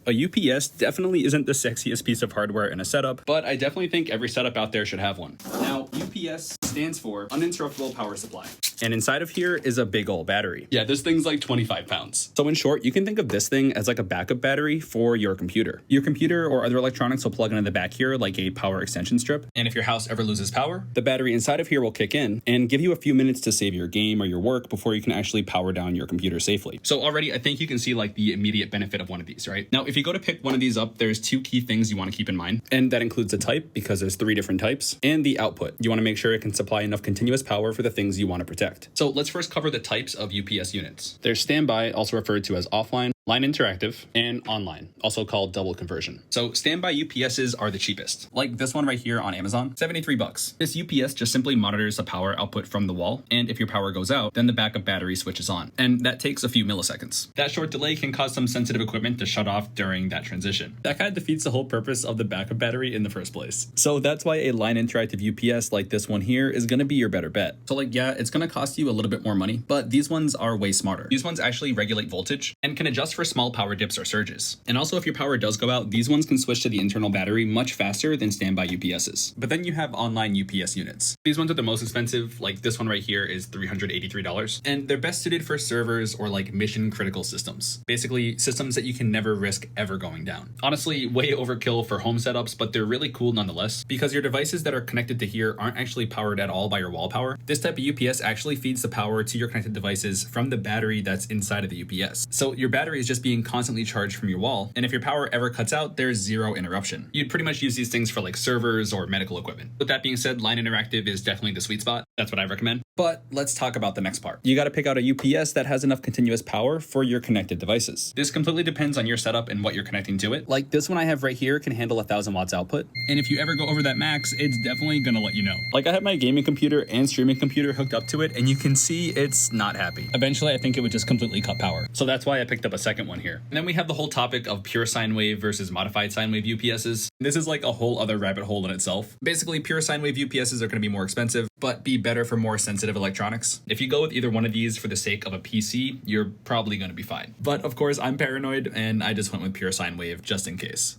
A UPS definitely isn't the sexiest piece of hardware in a setup, but I definitely think every setup out there should have one. Now, UPS stands for Uninterruptible Power Supply. And inside of here is a big old battery. Yeah, this thing's like 25 pounds. So in short, you can think of this thing as like a backup battery for your computer. Your computer or other electronics will plug into the back here like a power extension strip. And if your house ever loses power, the battery inside of here will kick in and give you a few minutes to save your game or your work before you can actually power down your computer safely. So already I think you can see like the immediate benefit of one of these, right? Now, if you go to pick one of these up, there's two key things you want to keep in mind. And that includes the type, because there's 3 different types, and the output. You want to make sure it can supply enough continuous power for the things you want to protect. So let's first cover the types of UPS units. There's standby, also referred to as offline, line interactive, and online, also called double conversion. So standby UPSs are the cheapest. Like this one right here on Amazon, $73. This UPS just simply monitors the power output from the wall, and if your power goes out, then the backup battery switches on, and that takes a few milliseconds. That short delay can cause some sensitive equipment to shut off during that transition. That kind of defeats the whole purpose of the backup battery in the first place. So that's why a line interactive UPS like this one here is gonna be your better bet. So like, yeah, it's gonna cost you a little bit more money, but these ones are way smarter. These ones actually regulate voltage and can adjust for small power dips or surges. And also, if your power does go out, these ones can switch to the internal battery much faster than standby UPSs. But then you have online UPS units. These ones are the most expensive. Like this one right here is $383. And they're best suited for servers or like mission critical systems. Basically, systems that you can never risk ever going down. Honestly, way overkill for home setups, but they're really cool nonetheless, because your devices that are connected to here aren't actually powered at all by your wall power. This type of UPS actually feeds the power to your connected devices from the battery that's inside of the UPS. So your battery is just being constantly charged from your wall, and if your power ever cuts out, there's zero interruption. You'd pretty much use these things for like servers or medical equipment. With that being said, line interactive is definitely the sweet spot. That's what I recommend. But let's talk about the next part. You got to pick out a UPS that has enough continuous power for your connected devices. This completely depends on your setup and what you're connecting to it. Like this one I have right here can handle 1,000 watts output, and if you ever go over that max, it's definitely gonna let you know. Like I have my gaming computer and streaming computer hooked up to it, and you can see it's not happy. Eventually, I think it would just completely cut power. So that's why I picked up a second one here. And then we have the whole topic of pure sine wave versus modified sine wave UPSs. This is like a whole other rabbit hole in itself. Basically, pure sine wave UPSs are going to be more expensive, but be better for more sensitive electronics. If you go with either one of these for the sake of a PC, you're probably going to be fine. But of course, I'm paranoid, and I just went with pure sine wave just in case.